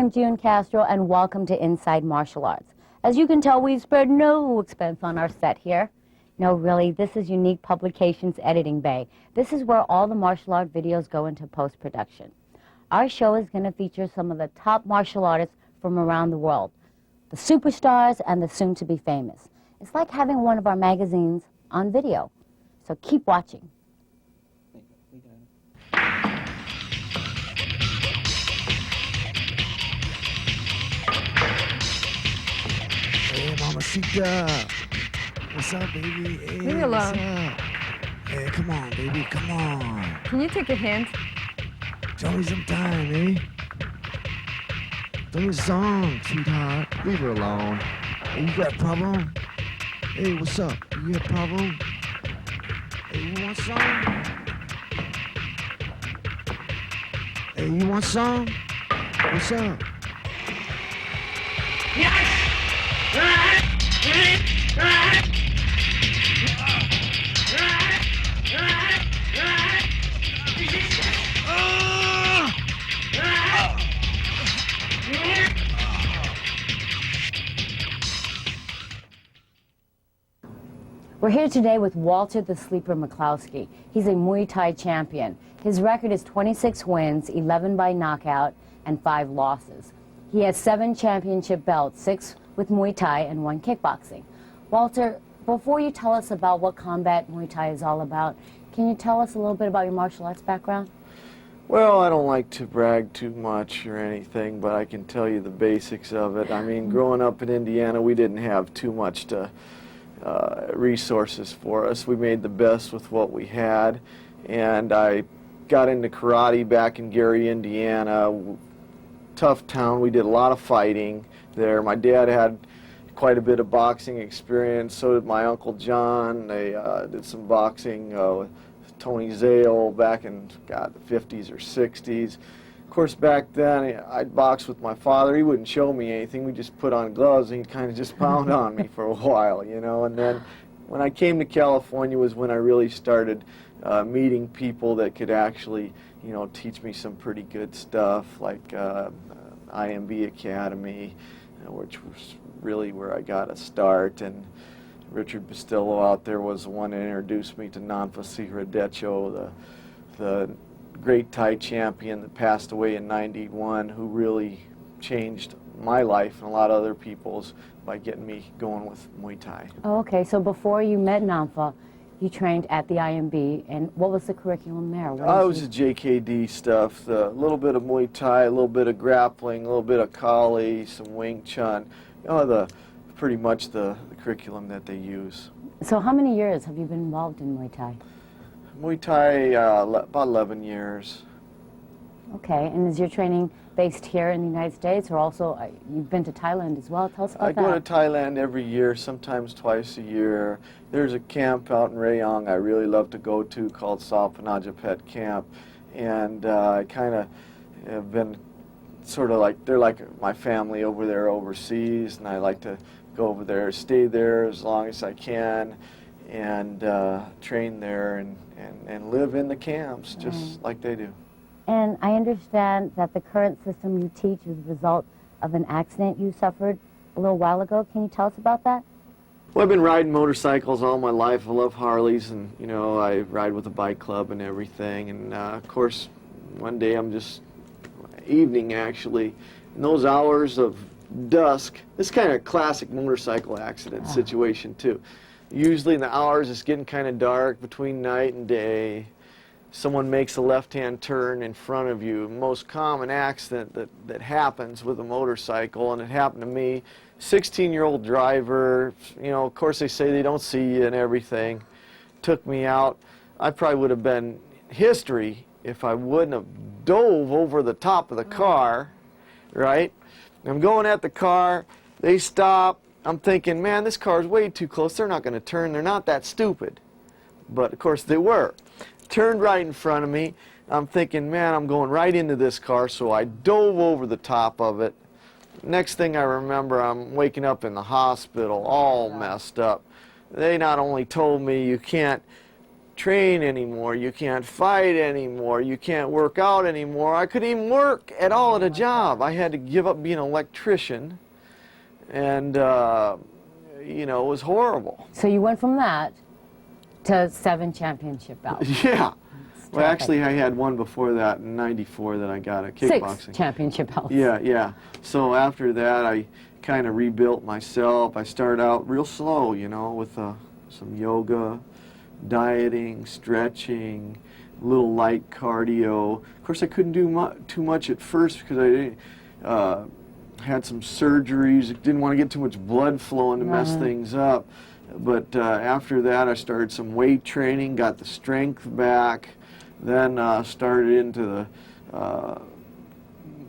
am June Castro, and welcome to Inside Martial Arts. As you can tell, we've spared no expense on our set here. No, really, this is Unique Publications Editing Bay. This is where all the martial art videos go into post-production. Our show is going to feature some of the top martial artists from around the world, the superstars and the soon-to-be famous. It's like having one of our magazines on video. So keep watching. Hey, Mamacita. What's up, baby? Hey, Leave me alone. What's up? Hey, come on, baby, come on. Can you take a hint? Tell me some time, eh? Tell me a song, sweetheart. Leave her alone. Hey, you got a problem? Hey, what's up? You got a problem? Hey, you want some? Hey, you want some? What's up? We're here today with Walter the Sleeper McCloskey. He's a Muay Thai champion. His record is 26 wins, 11 by knockout, and 5 losses. He has 7 championship belts, 6 with Muay Thai and 1 kickboxing. Walter, before you tell us about what combat Muay Thai is all about, can you tell us a little bit about your martial arts background? Well, I don't like to brag too much or anything, but I can tell you the basics of it. I mean, growing up in Indiana, we didn't have too much resources for us. We made the best with what we had, and I got into karate back in Gary, Indiana. Tough town. We did a lot of fighting there. My dad had quite a bit of boxing experience. So did my Uncle John. They did some boxing with Tony Zale back in, God, the 50s or 60s. Of course, back then, I'd box with my father. He wouldn't show me anything. We just put on gloves, and he'd kind of just pound on me for a while, you know. And then when I came to California was when I really started meeting people that could actually, you know, teach me some pretty good stuff, like IMB Academy, which was really where I got a start. And Richard Bustillo out there was the one that introduced me to Nanfa Hiradecho, the great Thai champion that passed away in '91, who really changed my life and a lot of other people's by getting me going with Muay Thai. Oh, okay. So before you met Nanfa, you trained at the IMB, and what was the curriculum there? It was the JKD stuff, a little bit of Muay Thai, a little bit of grappling, a little bit of Kali, some Wing Chun, you know, pretty much the curriculum that they use. So how many years have you been involved in Muay Thai? Muay Thai, about 11 years. Okay, and is your training based here in the United States, or also you've been to Thailand as well? Tell us about that. I go to Thailand every year, sometimes twice a year. There's a camp out in Rayong I really love to go to called Sao Panajapet Camp, and I kind of have been sort of like, they're like my family over there overseas, and I like to go over there, stay there as long as I can, and train there and live in the camps just like they do. And I understand that the current system you teach is a result of an accident you suffered a little while ago. Can you tell us about that? Well, I've been riding motorcycles all my life. I love Harleys, and, you know, I ride with a bike club and everything. And, of course, one day I'm just, evening actually, in those hours of dusk, this kind of classic motorcycle accident situation, too. Usually in the hours it's getting kind of dark between night and day. Someone makes a left-hand turn in front of you. Most common accident that happens with a motorcycle, and it happened to me. 16-year-old driver, you know, of course they say they don't see you and everything. Took me out. I probably would have been history if I wouldn't have dove over the top of the car, right? I'm going at the car, they stop. I'm thinking, man, this car's way too close. They're not going to turn. They're not that stupid. But, of course, they were. Turned right in front of me. I'm thinking, man, I'm going right into this car, so I dove over the top of it. Next thing I remember, I'm waking up in the hospital, all messed up. They not only told me you can't train anymore, you can't fight anymore, you can't work out anymore. I couldn't even work at all at a job. I had to give up being an electrician, and you know, it was horrible. So you went from that to 7 championship belts. Yeah. Well, actually, I had one before that in '94 that I got a kickboxing. 6 championship belts. Yeah, yeah. So after that, I kind of rebuilt myself. I started out real slow, you know, with some yoga, dieting, stretching, a little light cardio. Of course, I couldn't do too much at first because I had some surgeries. Didn't want to get too much blood flowing to mess things up. But after that, I started some weight training, got the strength back. Then started into the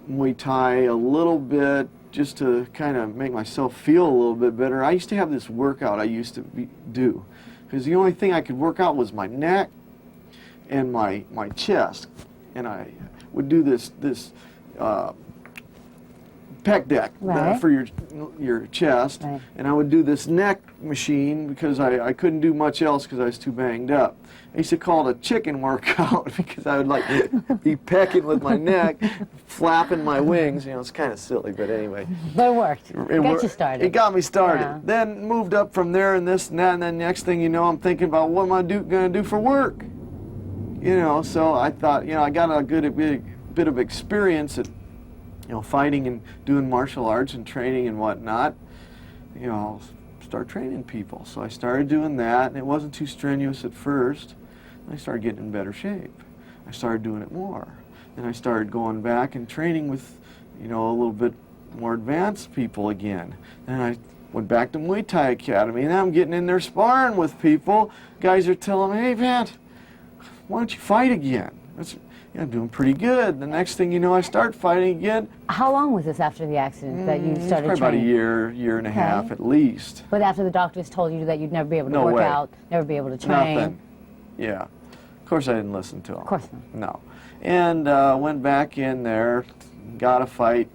Muay Thai a little bit, just to kind of make myself feel a little bit better. I used to have this workout I used to do, because the only thing I could work out was my neck and my chest. And I would do this pec deck for your chest, and I would do this neck machine because I couldn't do much else because I was too banged up. I used to call it a chicken workout because I would like be pecking with my neck, flapping my wings. You know, it's kind of silly, but anyway. But it worked. It got you started. It got me started. Yeah. Then moved up from there and this and that, and then next thing you know, I'm thinking about what am I going to do for work? You know, so I thought, you know, I got a good bit of experience at, you know, fighting and doing martial arts and training and whatnot. You know, start training people. So I started doing that, and it wasn't too strenuous at first. I started getting in better shape. I started doing it more. Then I started going back and training with, you know, a little bit more advanced people again. Then I went back to Muay Thai Academy, and now I'm getting in there sparring with people. Guys are telling me, hey, Pat, why don't you fight again? I'm doing pretty good. The next thing you know, I start fighting again. How long was this after the accident that you started probably training? about a year and a half at least. But after the doctors told you that you'd never be able to No work way. out, never be able to train. Nothing. Yeah. Of course I didn't listen to them. Of course not. No. And went back in there, got a fight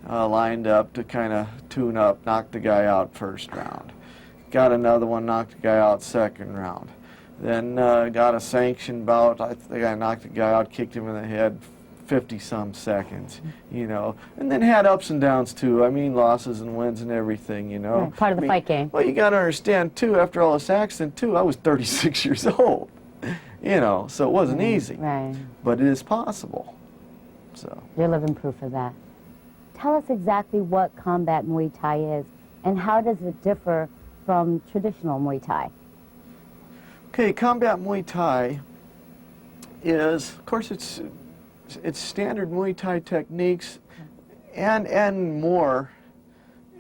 lined up to kind of tune up, knocked the guy out first round. Got another one, knocked the guy out second round. Then got a sanctioned bout. I think I knocked the guy out, kicked him in the head 50-some seconds, you know. And then had ups and downs, too. I mean, losses and wins and everything, you know. Right, part of the fight game. Well, you got to understand, too, after all this accident, too, I was 36 years old, you know, so it wasn't easy. Right. But it is possible, so. You're living proof of that. Tell us exactly what combat Muay Thai is, and how does it differ from traditional Muay Thai? Okay, combat Muay Thai is, of course, it's standard Muay Thai techniques, and more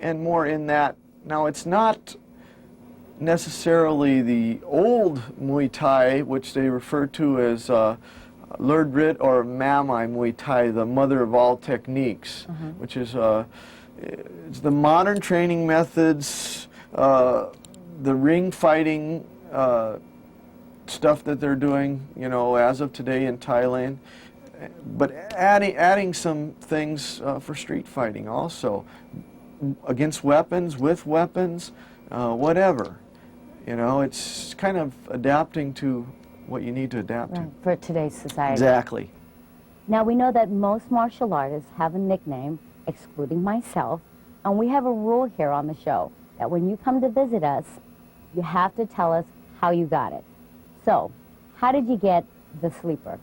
in that. Now, it's not necessarily the old Muay Thai, which they refer to as Lurdrit or Mamai Muay Thai, the mother of all techniques, which is it's the modern training methods, the ring fighting stuff that they're doing, you know, as of today in Thailand, but adding some things for street fighting also, against weapons, with weapons, whatever. You know, it's kind of adapting to what you need to adapt to. For today's society. Exactly. Now, we know that most martial artists have a nickname, excluding myself, and we have a rule here on the show that when you come to visit us, you have to tell us how you got it. So, how did you get the sleeper?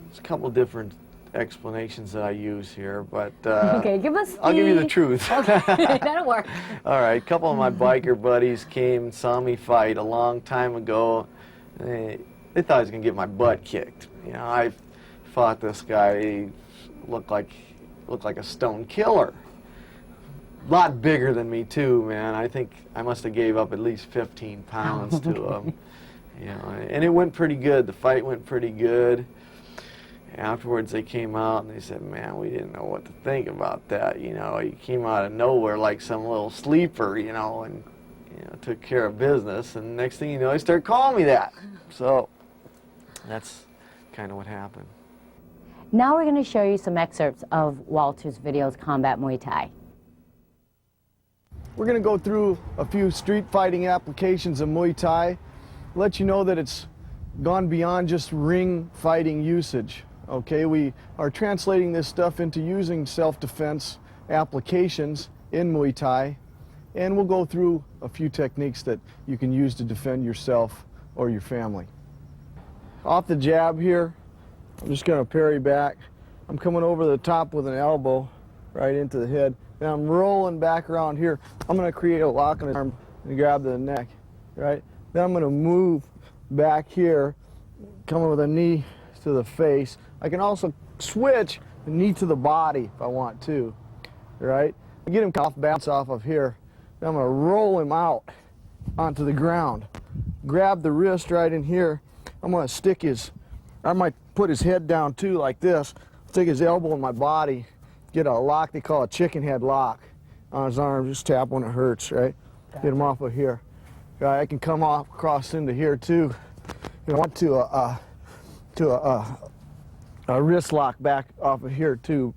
There's a couple different explanations that I use here, but Okay, give us I'll give you the truth. Okay, that'll work. All right, a couple of my biker buddies came and saw me fight a long time ago. They thought I was going to get my butt kicked. You know, I fought this guy. He looked like a stone killer. A lot bigger than me too, man. I think I must have gave up at least 15 pounds to him. You know, and it went pretty good. The fight went pretty good. Afterwards, they came out and they said, "Man, we didn't know what to think about that. You know, he came out of nowhere like some little sleeper, you know, and took care of business. And next thing you know, he started calling me that. So that's kind of what happened." Now we're going to show you some excerpts of Walter's videos, Combat Muay Thai. We're going to go through a few street fighting applications of Muay Thai, let you know that it's gone beyond just ring fighting usage. Okay, we are translating this stuff into using self-defense applications in Muay Thai, and we'll go through a few techniques that you can use to defend yourself or your family. Off the jab here, I'm just going to parry back. I'm coming over the top with an elbow right into the head. Then I'm rolling back around here. I'm going to create a lock on the arm and grab the neck, right? Then I'm going to move back here, coming with a knee to the face. I can also switch the knee to the body if I want to, right? Get him off balance off of here. Then I'm going to roll him out onto the ground. Grab the wrist right in here. I'm going to stick his, I might put his head down too like this, stick his elbow in my body, get a lock they call a chicken head lock on his arm, just tap when it hurts, right? Get him off of here. Right, I can come off across into here too. You want to a wrist lock back off of here too.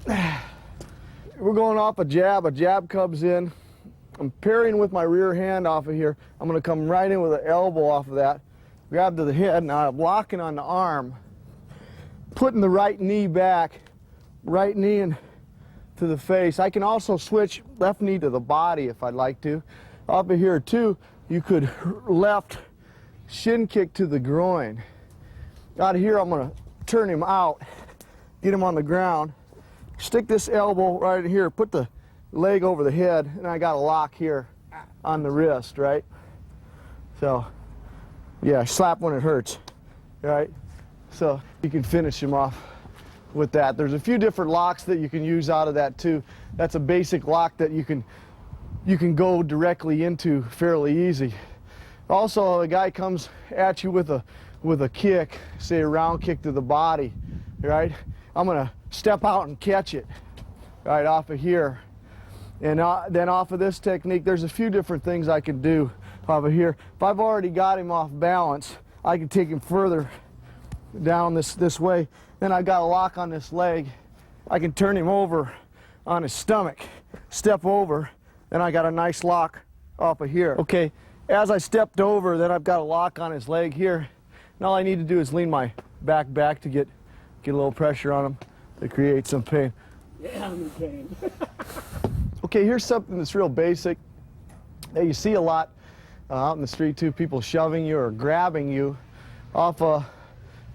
We're going off a jab comes in. I'm parrying with my rear hand off of here. I'm going to come right in with an elbow off of that, grab to the head, now I'm locking on the arm, putting the right knee back, right knee in to the face. I can also switch left knee to the body if I'd like to. Off of here too, you could left shin kick to the groin. Out of here, I'm going to turn him out, get him on the ground, stick this elbow right in here, put the leg over the head, and I got a lock here on the wrist, right? So, yeah, slap when it hurts, right? So you can finish him off with that. There's a few different locks that you can use out of that too. That's a basic lock that you can go directly into fairly easy. Also, a guy comes at you with a kick, say a round kick to the body, right? I'm gonna step out and catch it right off of here. And then off of this technique, there's a few different things I can do off of here. If I've already got him off balance, I can take him further down this way. Then I've got a lock on this leg. I can turn him over on his stomach, step over, then I got a nice lock off of here. Okay, as I stepped over, then I've got a lock on his leg here. And all I need to do is lean my back to get a little pressure on him to create some pain. Yeah, I'm in pain. Okay, here's something that's real basic that you see a lot out in the street too, people shoving you or grabbing you off a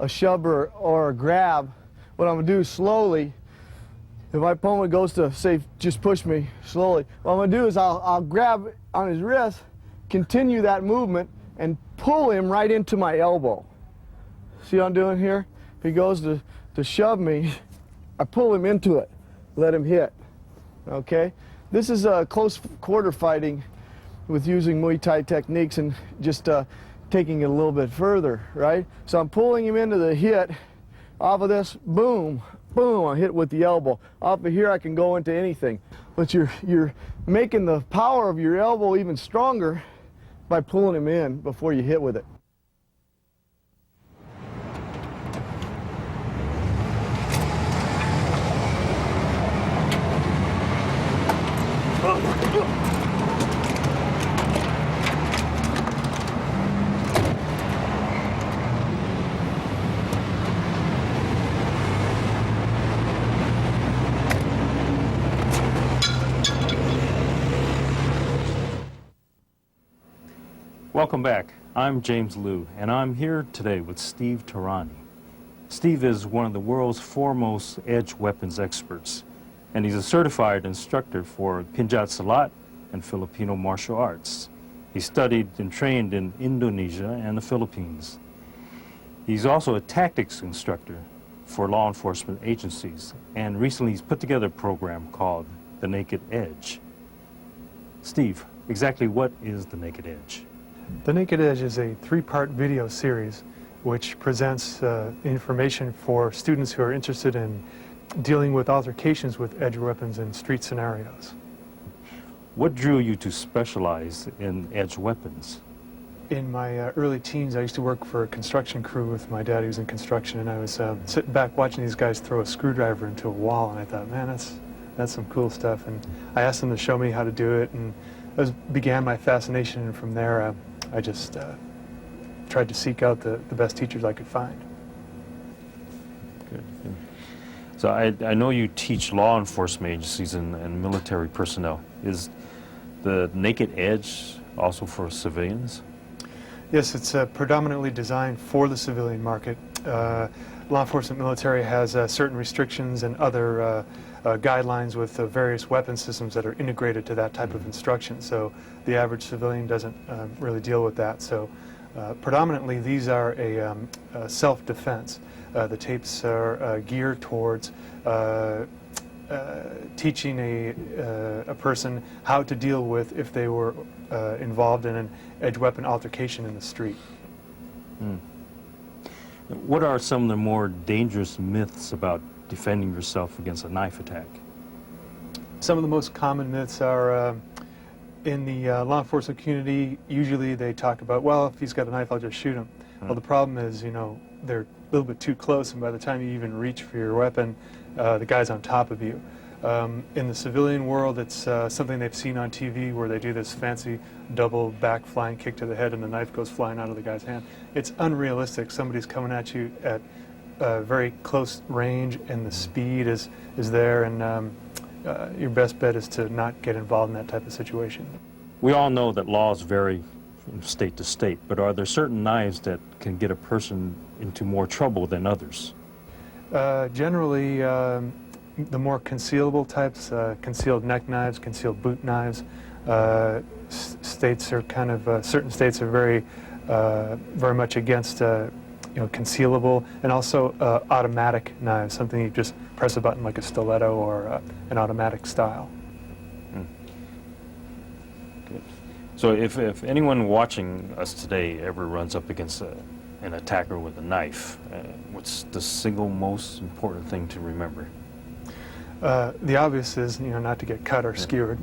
shove or a grab. What I'm gonna do slowly, if my opponent goes to say, just push me slowly, what I'm gonna do is I'll grab on his wrist, continue that movement, and pull him right into my elbow. See what I'm doing here? If he goes to shove me, I pull him into it, let him hit, okay? This is close quarter fighting with using Muay Thai techniques and just taking it a little bit further, right? So I'm pulling him into the hit. Off of this, boom, boom, I hit with the elbow. Off of here, I can go into anything. But you're making the power of your elbow even stronger by pulling him in before you hit with it. Welcome back. I'm James Liu, and I'm here today with Steve Tehrani. Steve is one of the world's foremost edge weapons experts, and he's a certified instructor for Pencak Silat and Filipino martial arts. He studied and trained in Indonesia and the Philippines. He's also a tactics instructor for law enforcement agencies, and recently he's put together a program called The Naked Edge. Steve, exactly what is The Naked Edge? The Naked Edge is a three-part video series which presents information for students who are interested in dealing with altercations with edge weapons in street scenarios. What drew you to specialize in edge weapons? In my early teens, I used to work for a construction crew with my dad, who was in construction, and I was sitting back watching these guys throw a screwdriver into a wall, and I thought, man, that's some cool stuff. And I asked them to show me how to do it, and that began my fascination, and from there I just tried to seek out the best teachers I could find. Good. So I know you teach law enforcement agencies and military personnel. Is the Naked Edge also for civilians? Yes, it's predominantly designed for the civilian market. Law enforcement military has certain restrictions and other guidelines with various weapon systems that are integrated to that type of instruction. So the average civilian doesn't really deal with that. So predominantly these are a self-defense. The tapes are geared towards teaching a person how to deal with if they were involved in an edge weapon altercation in the street. What are some of the more dangerous myths about defending yourself against a knife attack? Some of the most common myths are in the law enforcement community. Usually they talk about, well, if he's got a knife, I'll just shoot him. Well, the problem is, you know, they're a little bit too close, and by the time you even reach for your weapon, the guy's on top of you. In the civilian world, it's something they've seen on TV where they do this fancy double back flying kick to the head and the knife goes flying out of the guy's hand. It's unrealistic. Somebody's coming at you at very close range and the speed is there, and your best bet is to not get involved in that type of situation. We all know that laws vary from state to state, but are there certain knives that can get a person into more trouble than others? Generally, the more concealable types, concealed neck knives, concealed boot knives, states are kind of, certain states are very much against concealable, and also automatic knives, something you just press a button like a stiletto or an automatic style. Good. So if anyone watching us today ever runs up against an attacker with a knife, what's the single most important thing to remember? The obvious is, not to get cut or skewered,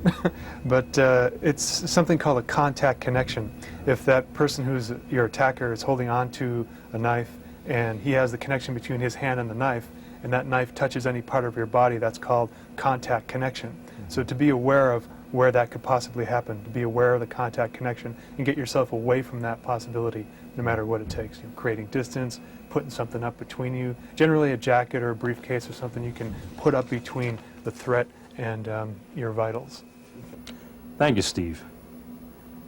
but it's something called a contact connection. If that person who's your attacker is holding on to a knife and he has the connection between his hand and the knife, and that knife touches any part of your body, that's called contact connection. So to be aware of where that could possibly happen, to be aware of the contact connection and get yourself away from that possibility no matter what it takes. Creating distance, putting something up between you, generally a jacket or a briefcase or something you can put up between the threat and your vitals. Thank you, Steve.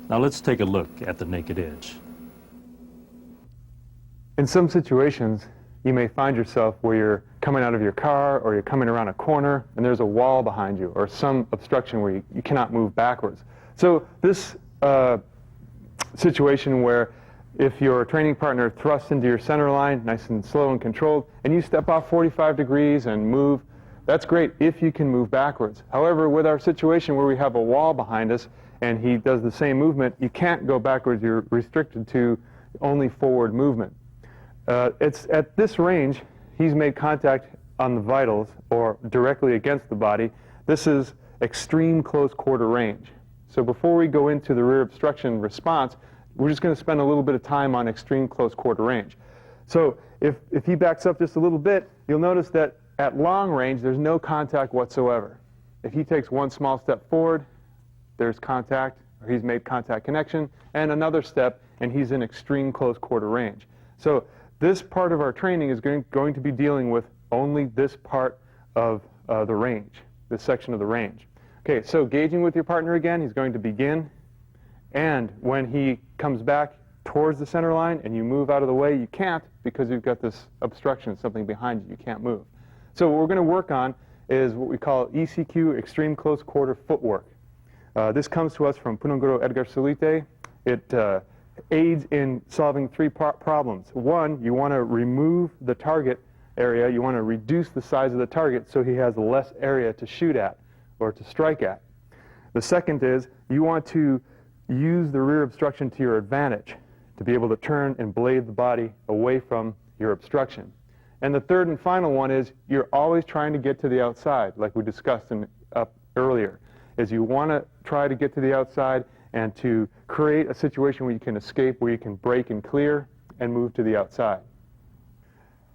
Now let's take a look at the Naked Edge. In some situations, you may find yourself where you're coming out of your car or you're coming around a corner and there's a wall behind you or some obstruction where you cannot move backwards. So this situation where if your training partner thrusts into your center line, nice and slow and controlled, and you step off 45 degrees and move, that's great if you can move backwards. However, with our situation where we have a wall behind us and he does the same movement, you can't go backwards. You're restricted to only forward movement. It's at this range, he's made contact on the vitals or directly against the body. This is extreme close quarter range. So before we go into the rear obstruction response, we're just going to spend a little bit of time on extreme close quarter range. So if he backs up just a little bit, you'll notice that at long range, there's no contact whatsoever. If he takes one small step forward, there's contact, or he's made contact connection, and another step, and he's in extreme close quarter range. So this part of our training is going to be dealing with only this part of the range, this section of the range. Okay, so gauging with your partner again, he's going to begin, and when he comes back towards the center line and you move out of the way, you can't because you've got this obstruction, something behind you, you can't move. So what we're going to work on is what we call ECQ, Extreme Close Quarter Footwork. This comes to us from Punongoro Edgar Sulite. It aids in solving three problems. One, you want to remove the target area. You want to reduce the size of the target so he has less area to shoot at or to strike at. The second is you want to use the rear obstruction to your advantage to be able to turn and blade the body away from your obstruction. And the third and final one is you're always trying to get to the outside, like we discussed up earlier, is you want to try to get to the outside and to create a situation where you can escape, where you can break and clear and move to the outside.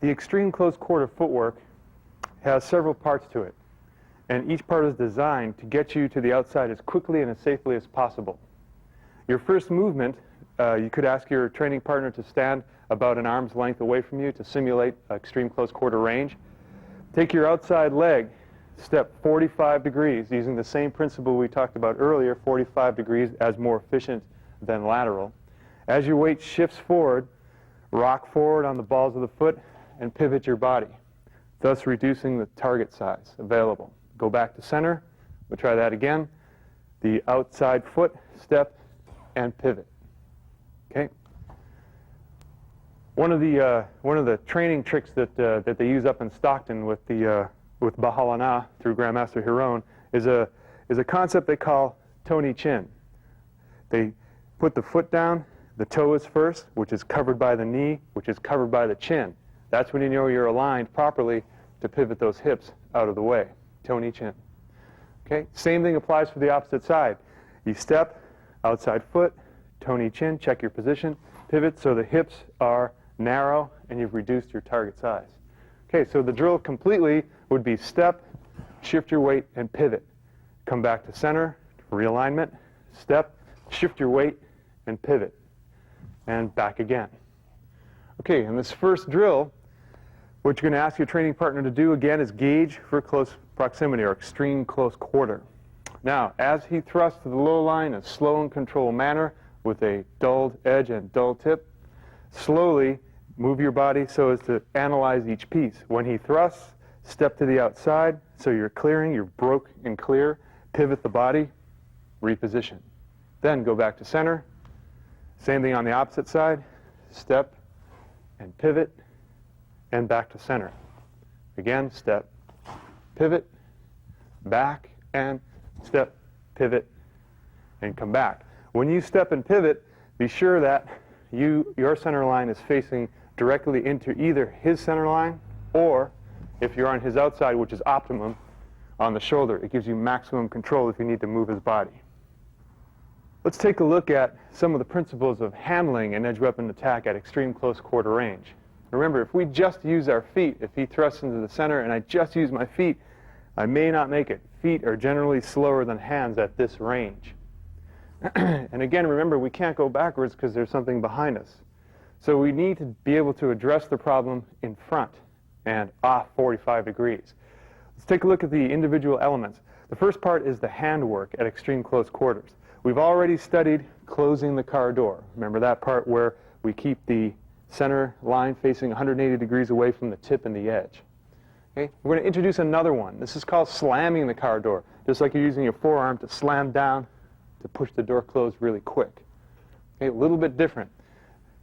The extreme close quarter footwork has several parts to it, and each part is designed to get you to the outside as quickly and as safely as possible. your first movement, you could ask your training partner to stand about an arm's length away from you to simulate extreme close quarter range. Take your outside leg, step 45 degrees, using the same principle we talked about earlier, 45 degrees as more efficient than lateral. As your weight shifts forward, rock forward on the balls of the foot and pivot your body, thus reducing the target size available. Go back to center. We'll try that again. The outside foot, step, and pivot. Okay. One of the training tricks that they use up in Stockton with Bahalana through Grandmaster Hiron is a concept they call Tony Chin. They put the foot down, the toe is first, which is covered by the knee, which is covered by the chin. That's when you know you're aligned properly to pivot those hips out of the way. Tony Chin. Okay. Same thing applies for the opposite side. You step, outside foot, Tony Chin, check your position, pivot so the hips are narrow and you've reduced your target size. Okay, so the drill completely would be step, shift your weight, and pivot. Come back to center, realignment, step, shift your weight, and pivot. And back again. Okay, in this first drill, what you're going to ask your training partner to do again is gauge for close proximity or extreme close quarter. Now, as he thrusts to the low line in a slow and controlled manner with a dulled edge and dull tip, slowly move your body so as to analyze each piece. When he thrusts, step to the outside so you're clearing, you're broke and clear, pivot the body, reposition. Then go back to center. Same thing on the opposite side, step and pivot and back to center. Again, step, pivot, back and step, pivot, and come back. When you step and pivot, be sure that your center line is facing directly into either his center line or, if you're on his outside, which is optimum, on the shoulder. It gives you maximum control if you need to move his body. Let's take a look at some of the principles of handling an edge weapon attack at extreme close quarter range. Remember, if we just use our feet, if he thrusts into the center and I just use my feet, I may not make it. Feet are generally slower than hands at this range. And again, remember, we can't go backwards because there's something behind us. So we need to be able to address the problem in front and off 45 degrees. Let's take a look at the individual elements. The first part is the handwork at extreme close quarters. We've already studied closing the car door. Remember that part where we keep the center line facing 180 degrees away from the tip and the edge. Okay? We're going to introduce another one. This is called slamming the car door. Just like you're using your forearm to slam down to push the door closed really quick. Okay? A little bit different.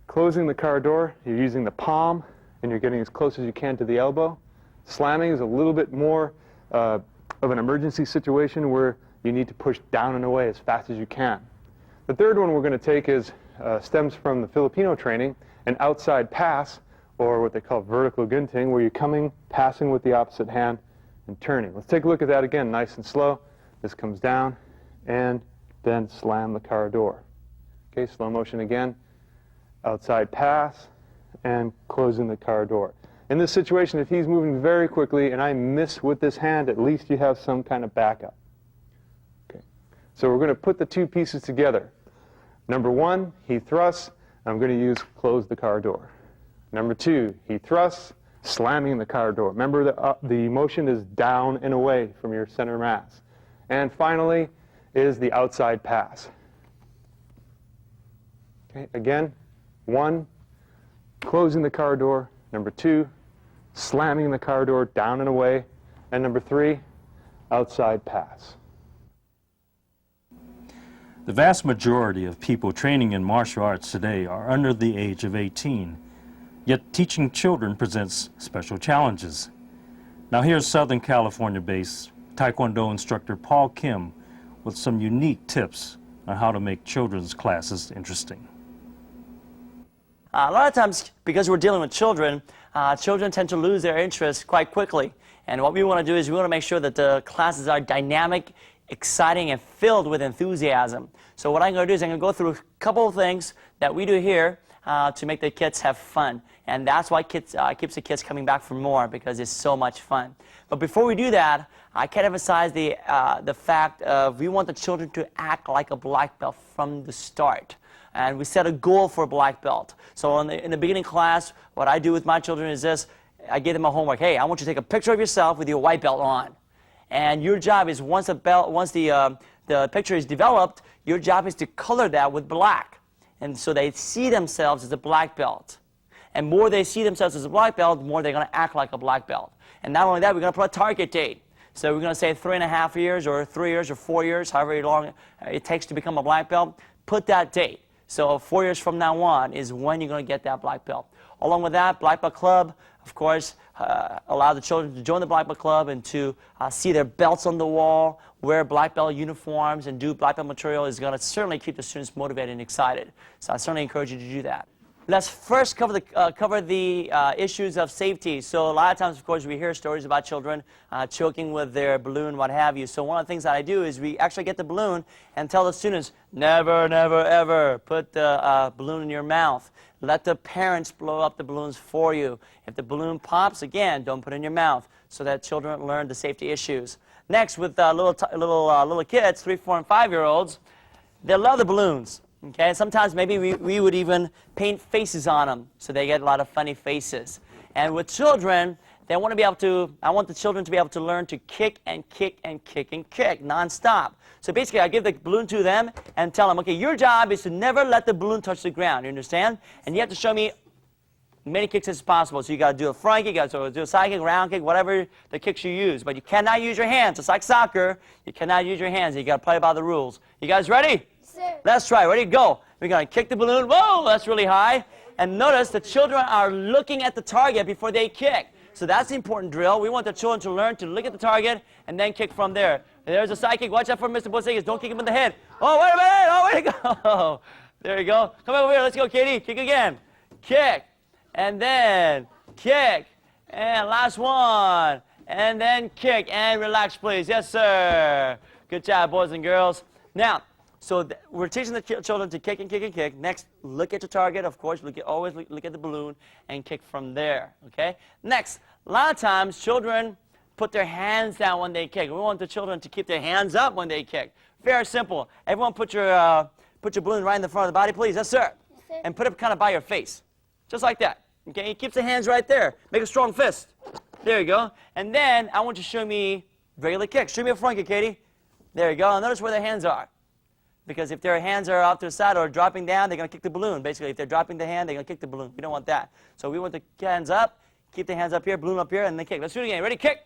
Closing the car door, you're using the palm and you're getting as close as you can to the elbow. Slamming is a little bit more of an emergency situation where you need to push down and away as fast as you can. The third one we're going to take stems from the Filipino training, an outside pass, or what they call vertical gunting, where you're coming, passing with the opposite hand, and turning. Let's take a look at that again, nice and slow. This comes down, and then slam the car door. Okay, slow motion again. Outside pass, and closing the car door. In this situation, if he's moving very quickly and I miss with this hand, at least you have some kind of backup. Okay. So we're going to put the two pieces together. Number one, he thrusts. I'm going to use close the car door. Number two, he thrusts, slamming the car door. Remember, the motion is down and away from your center mass. And finally is the outside pass. Okay, again, one, closing the car door. Number two, slamming the car door down and away. And number three, outside pass. The vast majority of people training in martial arts today are under the age of 18. Yet teaching children presents special challenges. Now here's Southern California-based Taekwondo instructor Paul Kim with some unique tips on how to make children's classes interesting. A lot of times, because we're dealing with children, children tend to lose their interest quite quickly. And what we want to do is we want to make sure that the classes are dynamic, exciting, and filled with enthusiasm. So what I'm going to do is I'm going to go through a couple of things that we do here to make the kids have fun. And that's why kids keeps the kids coming back for more, because it's so much fun. But before we do that, I can't emphasize the fact of we want the children to act like a black belt from the start. And we set a goal for a black belt. So in the beginning class, what I do with my children is this. I give them a homework. Hey, I want you to take a picture of yourself with your white belt on. And your job is once the picture is developed, your job is to color that with black. And so they see themselves as a black belt. And more they see themselves as a black belt, the more they're going to act like a black belt. And not only that, we're going to put a target date. So we're going to say 3.5 years or 3 years or 4 years, however long it takes to become a black belt. Put that date. So 4 years from now on is when you're going to get that black belt. Along with that, Black Belt Club, of course, allow the children to join the Black Belt Club and to see their belts on the wall, wear black belt uniforms, and do black belt material is going to certainly keep the students motivated and excited. So I certainly encourage you to do that. Let's first cover the issues of safety. So a lot of times, of course, we hear stories about children choking with their balloon, what have you. So one of the things that I do is we actually get the balloon and tell the students, never, never, ever put the balloon in your mouth. Let the parents blow up the balloons for you. If the balloon pops, again, don't put it in your mouth so that children learn the safety issues. Next, with little kids, 3, 4, and 5-year-olds, they love the balloons. Okay, sometimes maybe we would even paint faces on them so they get a lot of funny faces. And with children, they want to be able to, I want the children to be able to learn to kick and kick and kick and kick nonstop. So basically, I give the balloon to them and tell them, okay, your job is to never let the balloon touch the ground, you understand? And you have to show me many kicks as possible. So you got to do a front kick, you got to do a side kick, round kick, whatever the kicks you use. But you cannot use your hands. It's like soccer. You cannot use your hands. You got to play by the rules. You guys ready? Let's try. Ready? Go. We're going to kick the balloon. Whoa, that's really high. And notice the children are looking at the target before they kick. So that's the important drill. We want the children to learn to look at the target and then kick from there. And there's a side kick. Watch out for Mr. Bosegas. Don't kick him in the head. Oh, wait a minute. Oh, way to go. There you go. Come over here. Let's go, Katie. Kick again. Kick. And then kick. And last one. And then kick. And relax, please. Yes, sir. Good job, boys and girls. Now, so we're teaching the children to kick and kick and kick. Next, look at your target, of course. Always look at the balloon and kick from there, okay? Next, a lot of times children put their hands down when they kick. We want the children to keep their hands up when they kick. Very simple. Everyone put your balloon right in the front of the body, please. Yes, sir. Yes, sir. And put it kind of by your face, just like that, okay? He keeps the hands right there. Make a strong fist. There you go. And then I want you to show me regular kick. Show me a front kick, Katie. There you go. And notice where their hands are. Because if their hands are off to the side or dropping down, they're going to kick the balloon. Basically, if they're dropping the hand, they're going to kick the balloon. We don't want that. So we want the hands up, keep the hands up here, balloon up here, and then kick. Let's do it again. Ready? Kick.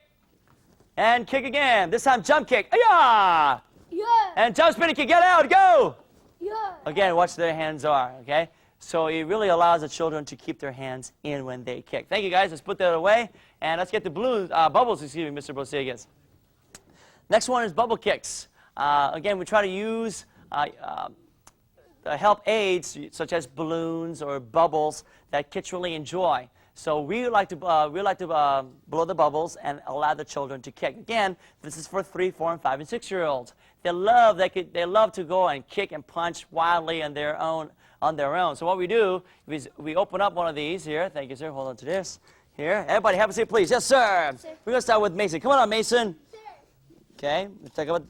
And kick again. This time, jump kick. Ay-ya! Yeah. And jump spinning kick. Get out. Go. Yeah. Again, watch their hands are, okay? So it really allows the children to keep their hands in when they kick. Thank you, guys. Let's put that away. And let's get the bubbles, excuse me, Mr. Bosegas. Next one is bubble kicks. Again, we try to use help aids such as balloons or bubbles that kids really enjoy. So we like to blow the bubbles and allow the children to kick. Again, this is for 3, 4, and 5, and 6-year-olds. They love to go and kick and punch wildly on their own. So what we do is we open up one of these here. Thank you, sir. Hold on to this. Here, everybody, have a seat, please. Yes, sir. We're gonna start with Mason. Come on, Mason. Okay. Let's talk about.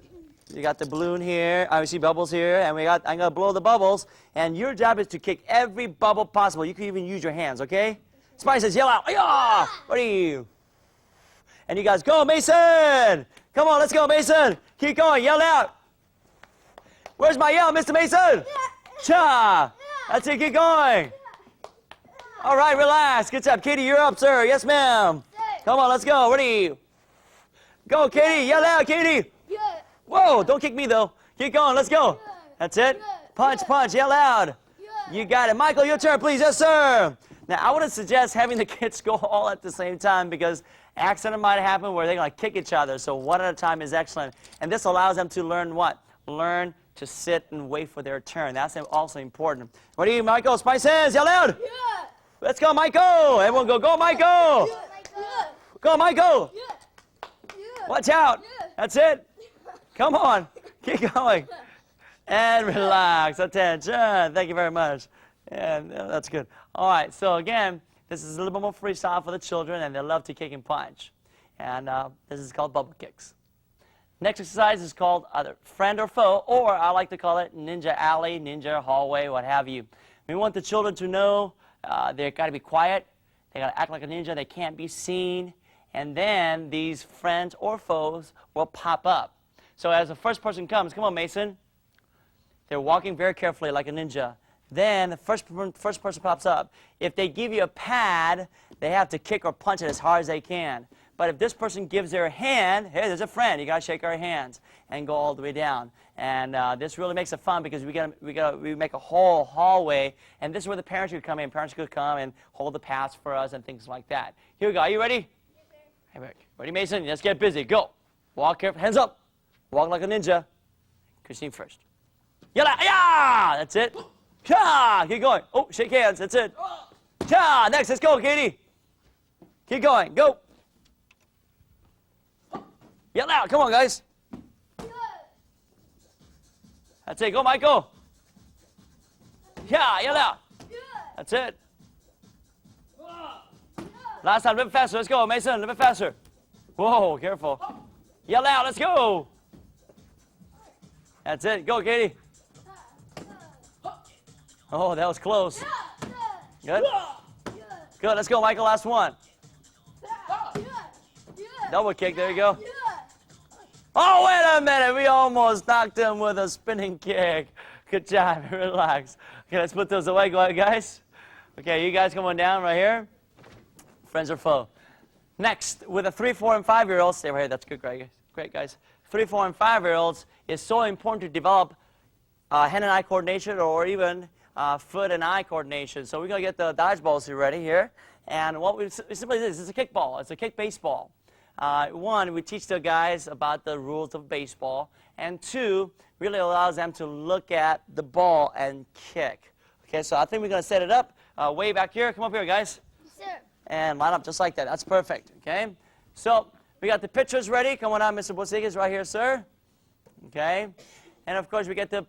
You got the balloon here, obviously bubbles here, and I'm going to blow the bubbles, and your job is to kick every bubble possible. You can even use your hands, okay? Spidey says, yell out, "Ay-ya!" Ready? And you guys, go, Mason! Come on, let's go, Mason! Keep going, yell out! Where's my yell, Mr. Mason? Cha! That's it, keep going! All right, relax, good job. Katie, you're up, sir. Yes, ma'am. Come on, let's go, ready? Go, Katie, yell out, Katie! Whoa, don't kick me, though. Keep going, let's go. That's it. Punch, punch, yell loud. You got it. Michael, your turn, please. Yes, sir. Now, I wouldn't suggest having the kids go all at the same time because accident might happen where they're going to kick each other. So one at a time is excellent. And this allows them to learn what? Learn to sit and wait for their turn. That's also important. Ready, Michael? Spice hands. Yell loud. Yeah. Let's go, Michael. Everyone go. Go, Michael. Yeah. Go, Michael. Yeah. Watch out. Yeah. That's it. Come on, keep going. And relax, attention. Thank you very much. And that's good. All right, so again, this is a little bit more freestyle for the children, and they love to kick and punch. And this is called bubble kicks. Next exercise is called either friend or foe, or I like to call it ninja alley, ninja hallway, what have you. We want the children to know they've got to be quiet, they got to act like a ninja, they can't be seen, and then these friends or foes will pop up. So as the first person comes, come on Mason, they're walking very carefully like a ninja. Then the first person pops up. If they give you a pad, they have to kick or punch it as hard as they can. But if this person gives their hand, hey, there's a friend, you got to shake our hands and go all the way down. And this really makes it fun because we make a whole hallway, and this is where the parents could come in. Parents could come and hold the pads for us and things like that. Here we go. Are you ready? Yes, sir. Ready, Mason? Let's get busy. Go. Walk careful. Hands up. Walk like a ninja. Christine first. Yalla! Yeah! That's it. Cha! Keep going. Oh, shake hands. That's it. Cha! Next, let's go, Katie. Keep going. Go. Yell out. Come on, guys. That's it. Go, Michael. Yeah, yell out. That's it. Last time, a little bit faster. Let's go, Mason. A little bit faster. Whoa, careful. Yell out. Let's go. That's it. Go, Katie. Oh, that was close. Good. Good. Let's go, Michael. Last one. Double kick. There you go. Oh, wait a minute. We almost knocked him with a spinning kick. Good job. Relax. Okay, let's put those away. Go ahead, guys. Okay, you guys come on down right here. Friends or foe. Next, with the 3, 4, and 5-year-olds, stay right here. That's good, great, guys. 3, 4, and 5-year-olds, it's so important to develop hand and eye coordination, or even foot and eye coordination. So we're going to get the dodgeballs ready here. And what we simply do is it's a kickball. It's a kick baseball. One, we teach the guys about the rules of baseball. And two, really allows them to look at the ball and kick. Okay, so I think we're going to set it up way back here. Come up here, guys. Yes, sir. And line up just like that. That's perfect. Okay, so we got the pitchers ready. Come on out, Mr. Bozigas, right here, sir. Okay, and of course we get the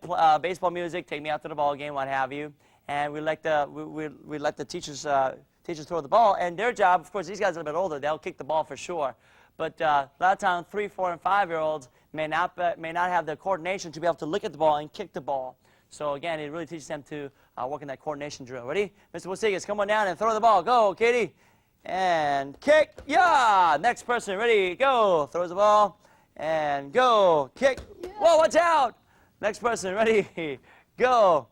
baseball music. Take me out to the ball game, what have you. And we let the teachers throw the ball. And their job, of course, these guys are a little bit older. They'll kick the ball for sure. But a lot of times, 3, 4, and 5-year-olds may not have the coordination to be able to look at the ball and kick the ball. So again, it really teaches them to work in that coordination drill. Ready? Mr. Bozigas, come on down and throw the ball. Go, Katie. And kick. Yeah! Next person. Ready? Go. Throws the ball. And go. Kick. Yeah. Whoa, watch out. Next person. Ready? Go.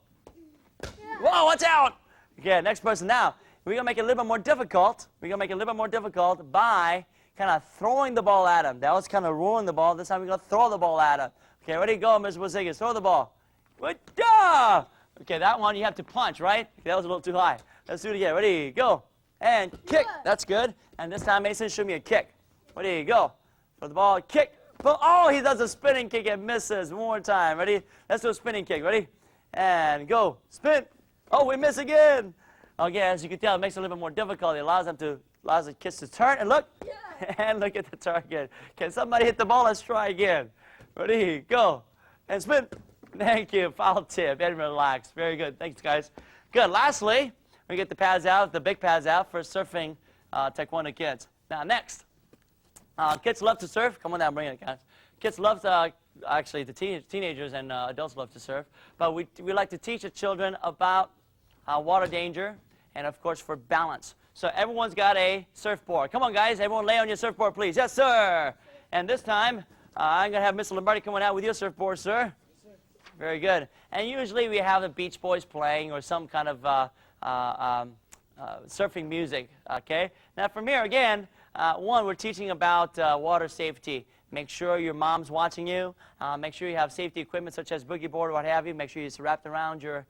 Yeah. Whoa, watch out. Okay, next person. Now, we're going to make it a little bit more difficult. We're going to make it a little bit more difficult by kind of throwing the ball at him. That was kind of rolling the ball. This time we're going to throw the ball at him. Okay, ready? Go, Mr. Bozigas. Throw the ball. Okay, that one you have to punch, right? That was a little too high. Let's do it again. Ready? Go. And kick. That's good. And this time, Mason, show me a kick. Ready? Go. Throw the ball. Kick. Oh, he does a spinning kick and misses. One more time. Ready? Let's do a spinning kick. Ready? And go. Spin. Oh, we miss again. Okay, as you can tell, it makes it a little bit more difficult. It allows the kids to turn and look. Yeah. And look at the target. Can somebody hit the ball? Let's try again. Ready? Go. And spin. Thank you. Foul tip. And relax. Very good. Thanks, guys. Good. Lastly, we get the pads out, the big pads out for surfing taekwondo kids. Now, next, kids love to surf. Come on down, bring it, guys. Kids love to, actually, the teenagers and adults love to surf. But we like to teach the children about water danger and, of course, for balance. So everyone's got a surfboard. Come on, guys. Everyone lay on your surfboard, please. Yes, sir. And this time, I'm going to have Mr. Lombardi coming out with your surfboard, sir. Very good. And usually we have the Beach Boys playing or some kind of surfing music, okay? Now from here, again, one, we're teaching about water safety. Make sure your mom's watching you. Make sure you have safety equipment such as boogie board or what have you. Make sure it's wrapped around your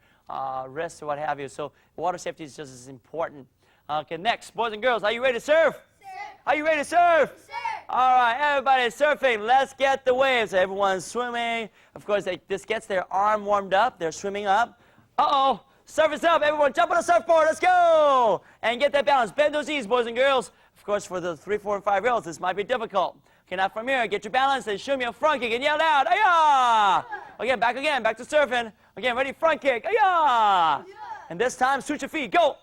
wrists or what have you. So water safety is just as important. Okay, next, boys and girls, are you ready to surf? Sir. Are you ready to surf? Sir. All right, everybody surfing. Let's get the waves. Everyone's swimming. Of course, this gets their arm warmed up. They're swimming up. Uh-oh, surf is up. Everyone jump on the surfboard. Let's go. And get that balance. Bend those knees, boys and girls. Of course, for the 3, 4, and 5-year-olds, this might be difficult. Okay, now from here, get your balance and show me a front kick and yell out, "Ayah!" Again, back to surfing. Again, ready, front kick, "Ayah!" And this time, switch your feet, go.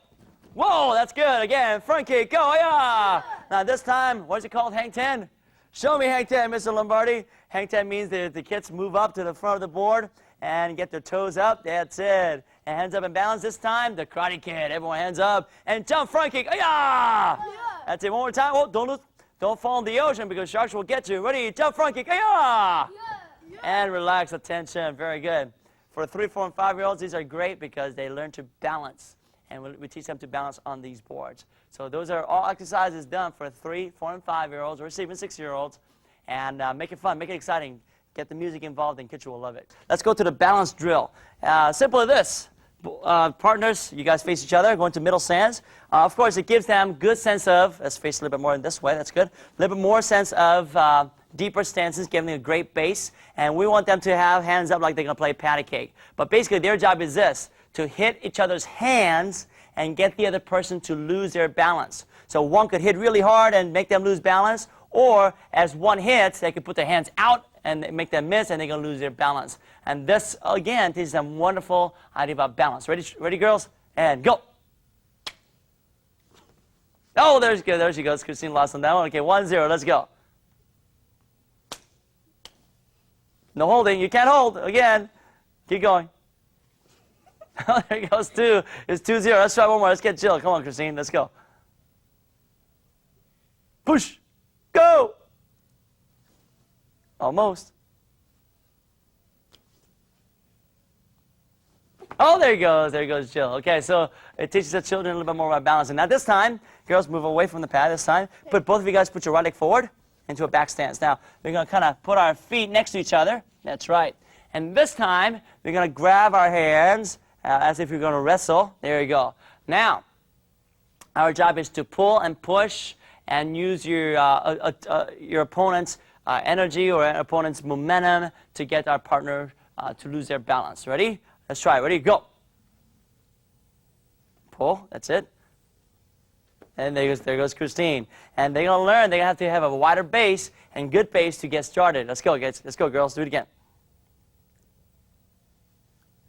Whoa, that's good. Again, front kick, go, "Ayah!" Now this time, what is it called, hang 10? Show me Hang Ten, Mr. Lombardi. Hang Ten means that the kids move up to the front of the board and get their toes up. That's it. And hands up and balance. This time, the Karate Kid. Everyone hands up and jump front kick. Yeah! That's it. One more time. Oh, don't fall in the ocean because sharks will get you. Ready? Jump front kick. Yeah! And relax attention. Very good. For 3, 4, and 5-year-olds, these are great because they learn to balance. And we teach them to balance on these boards. So those are all exercises done for 3, 4, and 5-year-olds, or even 6-year-olds. And make it fun, make it exciting. Get the music involved, and kids will love it. Let's go to the balance drill. Simple as this. Partners, you guys face each other, going to middle stance. Of course, it gives them good sense of, let's face a little bit more in this way, that's good. A little bit more sense of deeper stances, giving them a great base. And we want them to have hands up like they're going to play patty cake. But basically, their job is this, to hit each other's hands and get the other person to lose their balance. So one could hit really hard and make them lose balance, or as one hits, they could put their hands out and make them miss, and they're going to lose their balance. And this, again, teaches them wonderful idea about balance. Ready, girls? And go. Oh, there she goes. Christine lost on that one. Okay, 1-0. Let's go. No holding. You can't hold. Again. Keep going. Oh, there goes 2. It's 2-0. Let's try one more. Let's get Jill. Come on, Christine. Let's go. Push. Go. Almost. Oh, there he goes. There goes Jill. Okay, so it teaches the children a little bit more about balance. And now this time, girls, move away from the pad this time. Both of you guys put your right leg forward into a back stance. Now, we're going to kind of put our feet next to each other. That's right. And this time, we're going to grab our hands as if you're going to wrestle. There you go. Now, our job is to pull and push and use your opponent's energy or opponent's momentum to get our partner to lose their balance. Ready? Let's try it. Ready? Go. Pull. That's it. And there goes Christine. And they're going to learn. They're going to have a wider base and good base to get started. Let's go, guys. Let's go, girls. Do it again.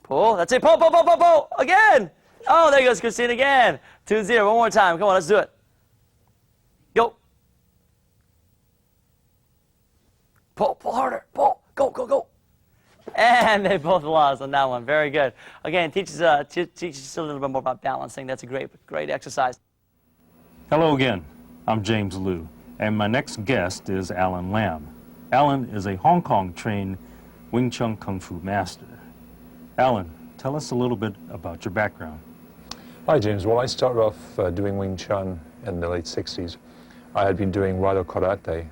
Pull. That's it. Pull, pull, pull, pull, pull. Again. Oh, there goes Christine again. 2-0. One more time. Come on, let's do it. Go. Pull, pull harder. Pull. Go, go, go. And they both lost on that one. Very good. Again, teaches us a little bit more about balancing. That's a great exercise. Hello again. I'm James Liu, and my next guest is Alan Lam. Alan is a Hong Kong-trained Wing Chun Kung Fu master. Alan, tell us a little bit about your background. Hi, James. Well, I started off doing Wing Chun in the late 60s. I had been doing Raido Karate,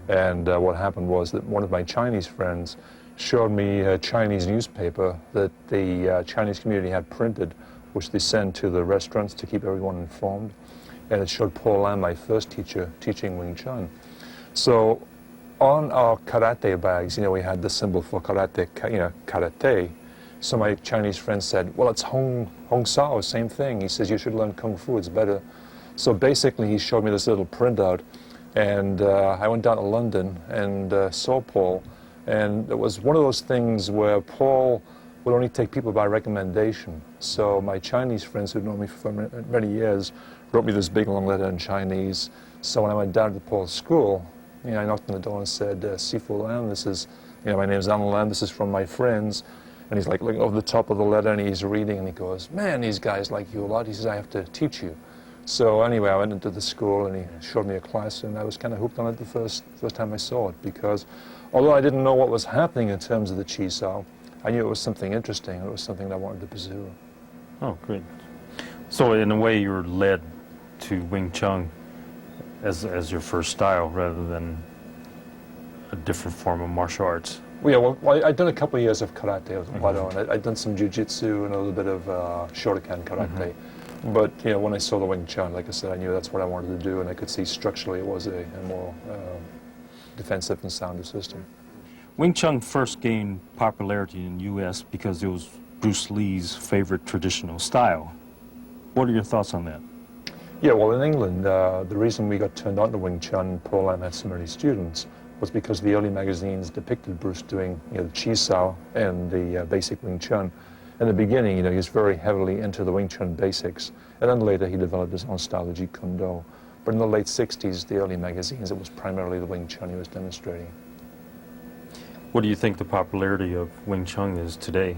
and what happened was that one of my Chinese friends showed me a Chinese newspaper that the Chinese community had printed, which they sent to the restaurants to keep everyone informed. And it showed Paul Lam, my first teacher, teaching Wing Chun. So on our karate bags, we had the symbol for karate, karate. So my Chinese friend said, well, it's Hong Sao, same thing. He says, you should learn Kung Fu, it's better. So basically, he showed me this little printout, and I went down to London and saw Paul. And it was one of those things where Paul would only take people by recommendation. So my Chinese friends who'd known me for many years wrote me this big long letter in Chinese. So when I went down to Paul's school, I knocked on the door and said, Sifu Lam, this is, my name's Alan Lam, this is from my friends. And he's like looking over the top of the letter and he's reading and he goes, man, these guys like you a lot. He says, I have to teach you. So anyway, I went into the school and he showed me a class and I was kind of hooked on it the first time I saw it, because although I didn't know what was happening in terms of the Chi Sao, I knew it was something interesting and it was something that I wanted to pursue. Oh, great. So in a way, you were led to Wing Chun as your first style rather than a different form of martial arts. Well, yeah, well, I'd done a couple of years of karate with Wado, and I'd done some jiu-jitsu and a little bit of Shotokan karate. But when I saw the Wing Chun, like I said, I knew that's what I wanted to do, and I could see structurally it was a more defensive and sounder system. Wing Chun first gained popularity in the U.S. because it was Bruce Lee's favorite traditional style. What are your thoughts on that? Yeah, well, in England, the reason we got turned on to Wing Chun, Paul Lam had so many students, was because the early magazines depicted Bruce doing the Chi Sao and the basic Wing Chun. In the beginning, he was very heavily into the Wing Chun basics, and then later he developed his own style of Jeet Kune Do. But in the late 60s, the early magazines, it was primarily the Wing Chun he was demonstrating. What do you think the popularity of Wing Chun is today?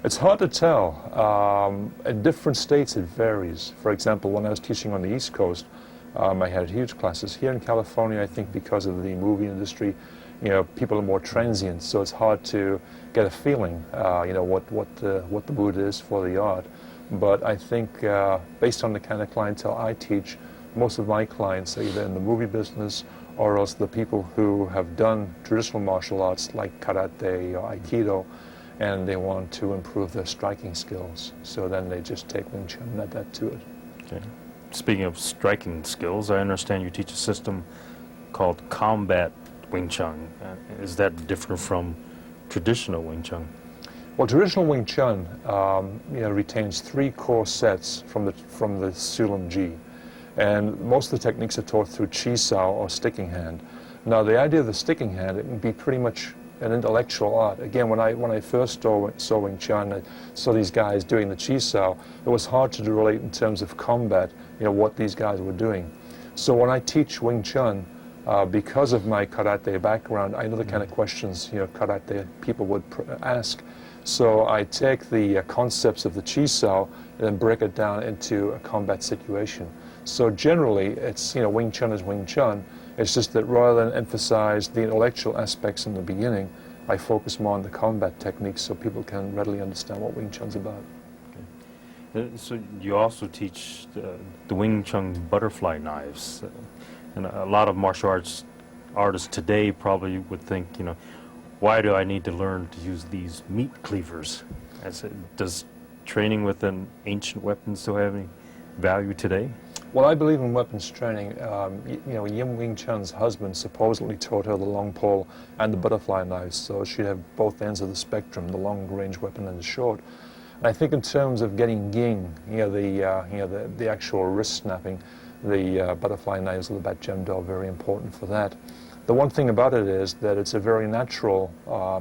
It's hard to tell. In different states, it varies. For example, when I was teaching on the East Coast, I had huge classes. Here in California, I think because of the movie industry, people are more transient, so it's hard to get a feeling, what the mood is for the art. But I think based on the kind of clientele I teach, most of my clients are either in the movie business or else the people who have done traditional martial arts like karate or aikido, and they want to improve their striking skills. So then they just take Wing Chun and add that to it. Okay. Speaking of striking skills, I understand you teach a system called combat Wing Chun. Is that different from traditional Wing Chun? Well, traditional Wing Chun retains 3 core sets from the Sulam Ji. And most of the techniques are taught through Chi Sao or sticking hand. Now, the idea of the sticking hand, it can be pretty much an intellectual art. Again, when I first saw Wing Chun, I saw these guys doing the Chi Sao. It was hard to relate in terms of combat, what these guys were doing. So when I teach Wing Chun, because of my karate background, I know the kind of questions karate people would ask. So I take the concepts of the Chi Sao and then break it down into a combat situation. So generally, it's Wing Chun is Wing Chun. It's just that rather than emphasize the intellectual aspects in the beginning, I focus more on the combat techniques so people can readily understand what Wing Chun's about. Okay. So you also teach the Wing Chun butterfly knives. And a lot of martial arts artists today probably would think, why do I need to learn to use these meat cleavers? Does training with an ancient weapon still have any value today? Well, I believe in weapons training. Yim Wing Chun's husband supposedly taught her the long pole and the butterfly knives, so she'd have both ends of the spectrum, the long-range weapon and the short. And I think in terms of getting ging, the actual wrist snapping, the butterfly knives or the Bat Jem Do are very important for that. The one thing about it is that it's a very natural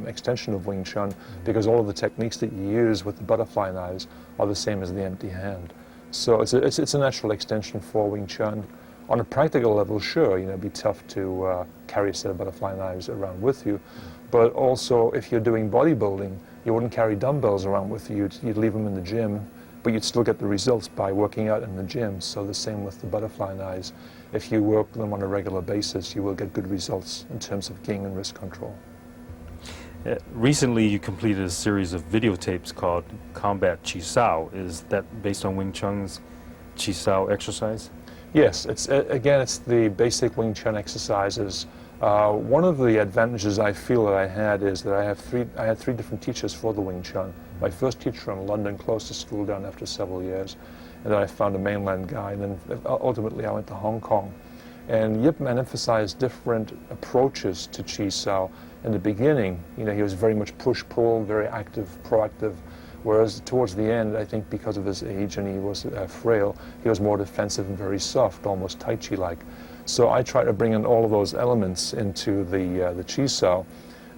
extension of Wing Chun because all of the techniques that you use with the butterfly knives are the same as the empty hand. So it's a natural extension for Wing Chun. On a practical level, sure, it'd be tough to carry a set of butterfly knives around with you. But also, if you're doing bodybuilding, you wouldn't carry dumbbells around with you. You'd leave them in the gym, but you'd still get the results by working out in the gym. So the same with the butterfly knives. If you work them on a regular basis, you will get good results in terms of ging and wrist control. Recently, you completed a series of videotapes called Combat Chi Sao. Is that based on Wing Chun's Chi Sao exercise? Yes, it's the basic Wing Chun exercises. One of the advantages I feel that I had is that I had 3 different teachers for the Wing Chun. My first teacher in London closed the school down after several years, and then I found a mainland guy, and then ultimately I went to Hong Kong. And Yip Man emphasized different approaches to Chi Sao. In the beginning, he was very much push-pull, very active, proactive, whereas towards the end, I think because of his age and he was frail, he was more defensive and very soft, almost Tai Chi-like. So I try to bring in all of those elements into the Chi Sao.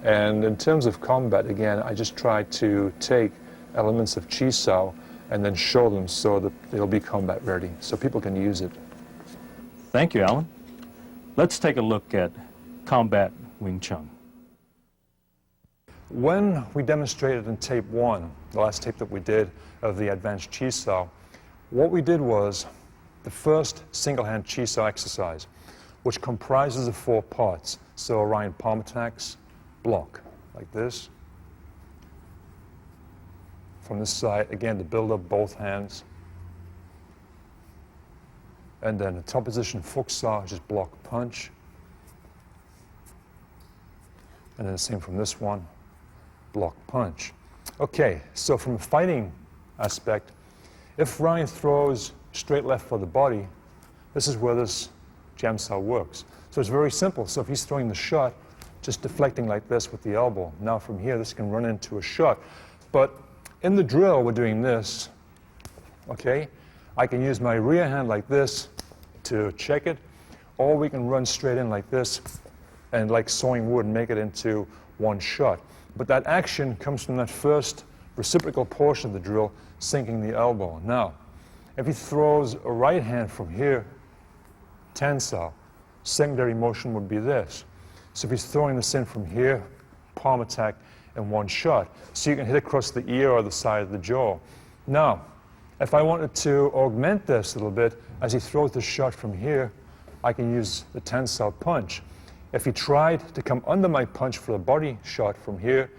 And in terms of combat, again, I just try to take elements of Chi Sao and then show them so that they'll be combat ready, so people can use it. Thank you, Alan. Let's take a look at Combat Wing Chun. When we demonstrated in tape 1, the last tape that we did of the advanced Chi Sao, what we did was the first single-hand Chi Sao exercise, which comprises of 4 parts. So Orion palm attacks, block, like this. From this side, again, to build up both hands. And then the top position, Fuk Sa, just block, punch. And then the same from this one, block, punch. Okay, so from a fighting aspect, if Ryan throws straight left for the body, this is where this Jam Sao works. So it's very simple. So if he's throwing the shot, just deflecting like this with the elbow. Now from here, this can run into a shot. But in the drill, we're doing this, okay? I can use my rear hand like this to check it, or we can run straight in like this and like sawing wood and make it into one shot. But that action comes from that first reciprocal portion of the drill, sinking the elbow. Now, if he throws a right hand from here, tensile. Secondary motion would be this. So if he's throwing this in from here, palm attack in one shot. So you can hit across the ear or the side of the jaw. Now, if I wanted to augment this a little bit, as he throws the shot from here, I can use the tensile punch. If he tried to come under my punch for a body shot from here,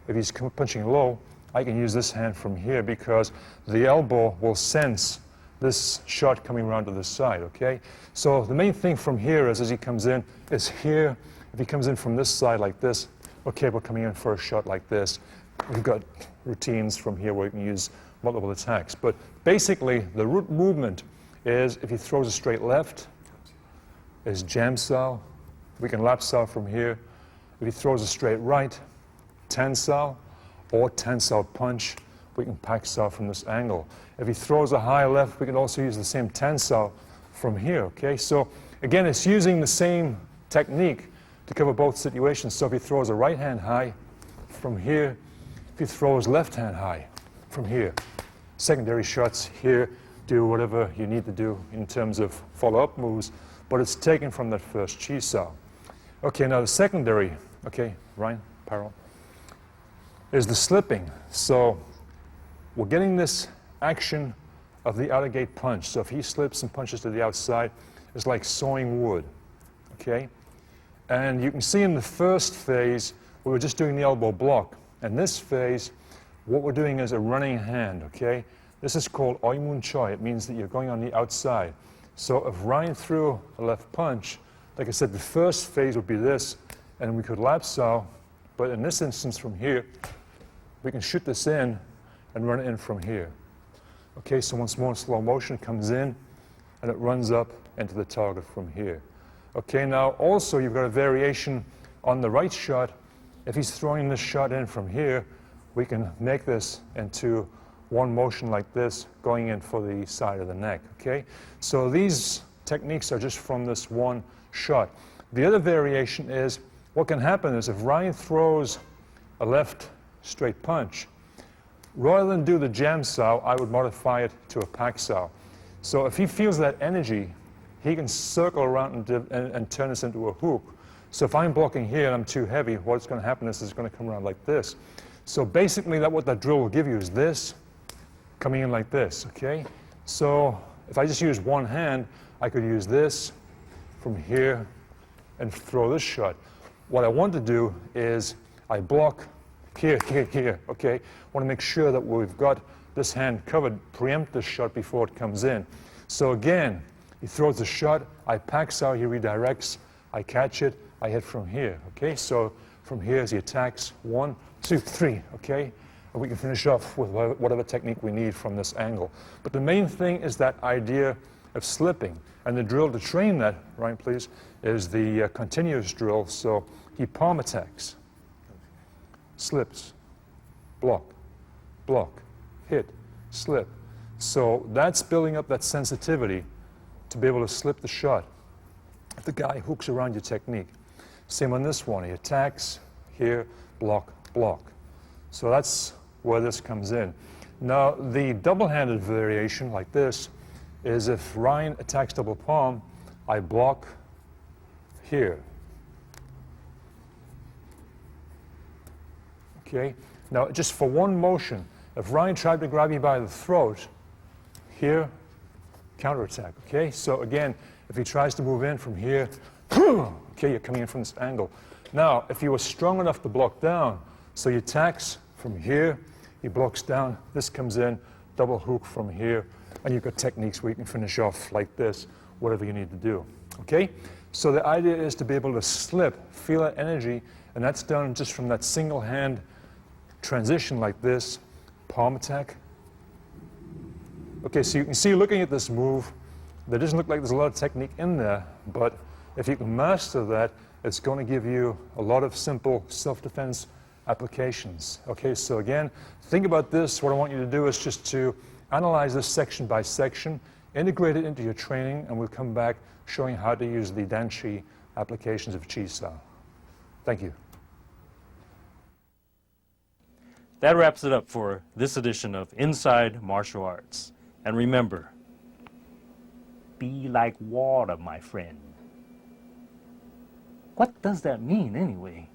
if he's punching low, I can use this hand from here because the elbow will sense this shot coming around to the side, okay? So the main thing from here is, as he comes in, is here. If he comes in from this side like this, okay, we're coming in for a shot like this. We've got routines from here where we can use multiple attacks. But basically, the root movement is if he throws a straight left, is jam sow. We can lap sow from here. If he throws a straight right, tensile, or tensile punch, we can pack sow from this angle. If he throws a high left, we can also use the same tensile from here, okay? So again, it's using the same technique to cover both situations. So if he throws a right hand high from here, if he throws left hand high from here, secondary shots here, do whatever you need to do in terms of follow-up moves, but it's taken from that first chi sao. Okay, now the secondary, okay, Ryan, Parallel, is the slipping. So we're getting this action of the outer gate punch. So if he slips and punches to the outside, it's like sawing wood, okay? And you can see in the first phase, we were just doing the elbow block. In this phase, what we're doing is a running hand, okay? This is called Oi Mun Choi. It means that you're going on the outside. So if Ryan threw a left punch, like I said, the first phase would be this, and we could lap sow, but in this instance from here, we can shoot this in and run it in from here. Okay, so once more in slow motion, it comes in, and it runs up into the target from here. Okay, now also you've got a variation on the right shot. If he's throwing this shot in from here, we can make this into one motion like this, going in for the side of the neck, okay? So these techniques are just from this one shot. The other variation is, what can happen is if Ryan throws a left straight punch, rather than do the jam sow, I would modify it to a pack sow. So if he feels that energy, he can circle around and turn this into a hook. So if I'm blocking here and I'm too heavy, what's going to happen is it's going to come around like this. So basically what that drill will give you is this, coming in like this, okay? So if I just use one hand, I could use this from here and throw this shot. What I want to do is I block here, okay? I want to make sure that we've got this hand covered, preempt this shot before it comes in. So again, he throws the shot, I pack sow, he redirects, I catch it, I hit from here, okay? So from here as he attacks, 1, 2, 3, okay? And we can finish off with whatever technique we need from this angle. But the main thing is that idea of slipping. And the drill to train that, Ryan, please, is the continuous drill. So he palm attacks, slips, block, block, hit, slip. So that's building up that sensitivity to be able to slip the shot if the guy hooks around your technique. Same on this one. He attacks, here, block, block. So that's where this comes in. Now, the double-handed variation, like this, is if Ryan attacks double palm, I block here. Okay? Now, just for one motion, if Ryan tried to grab you by the throat, here, counterattack, okay? So again, if he tries to move in from here, okay, you're coming in from this angle. Now, if you were strong enough to block down, so he attacks from here, he blocks down, this comes in, double hook from here, and you've got techniques where you can finish off like this, whatever you need to do, okay? So the idea is to be able to slip, feel that energy, and that's done just from that single hand transition like this, palm attack. Okay, so you can see looking at this move, there doesn't look like there's a lot of technique in there, but if you can master that, it's going to give you a lot of simple self-defense applications. Okay, so again, think about this. What I want you to do is just to analyze this section by section, integrate it into your training, and we'll come back showing how to use the Dan Chi applications of Chi Sao. Thank you. That wraps it up for this edition of Inside Martial Arts. And remember, be like water, my friend. What does that mean anyway?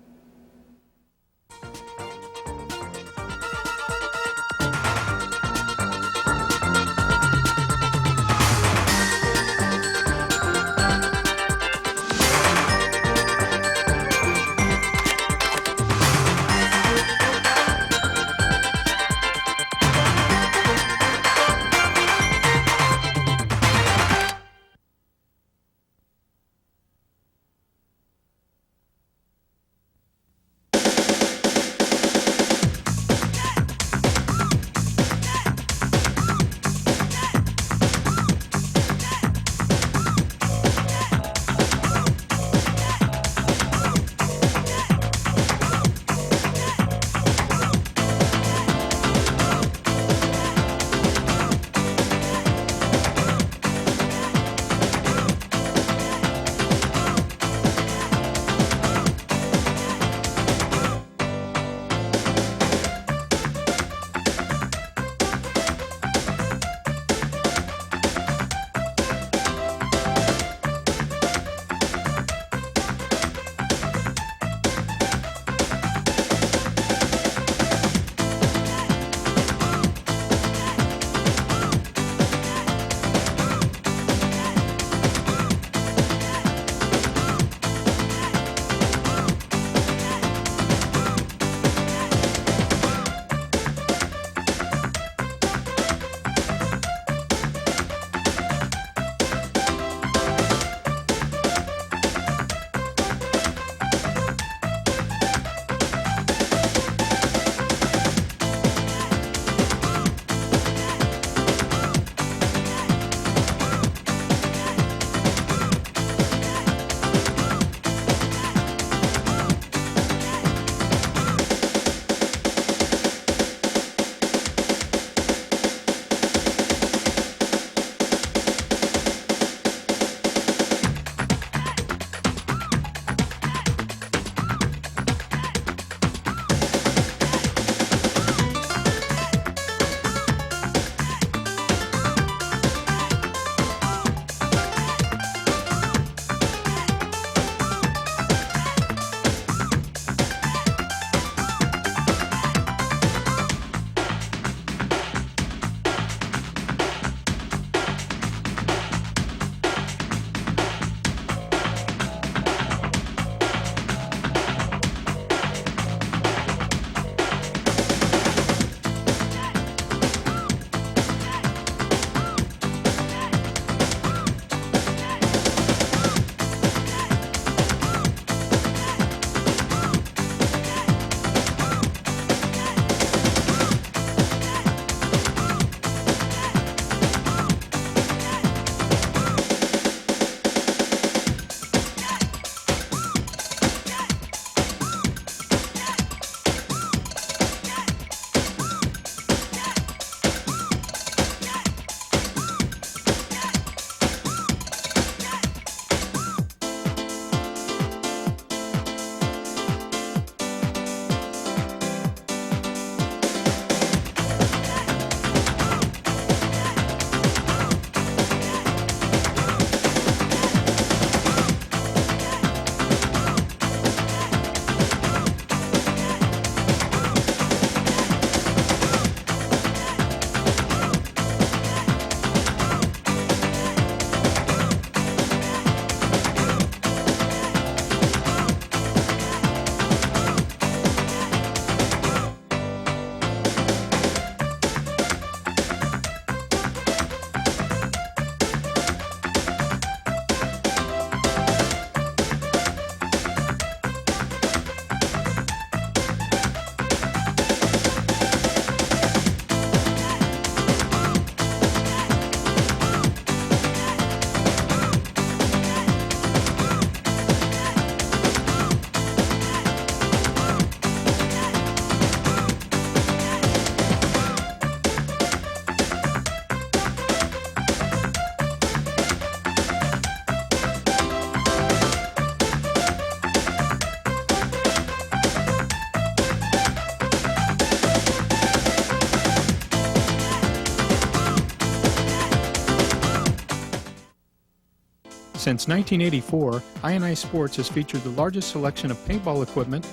Since 1984, I&I Sports has featured the largest selection of paintball equipment,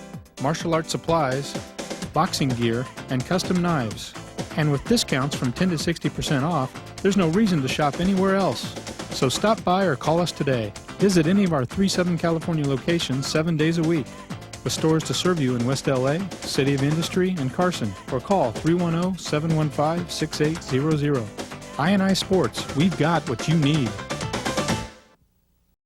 martial arts supplies, boxing gear, and custom knives. And with discounts from 10 to 60% off, there's no reason to shop anywhere else. So stop by or call us today. Visit any of our 3 Southern California locations 7 days a week, with stores to serve you in West LA, City of Industry, and Carson, or call 310-715-6800. I&I Sports, we've got what you need.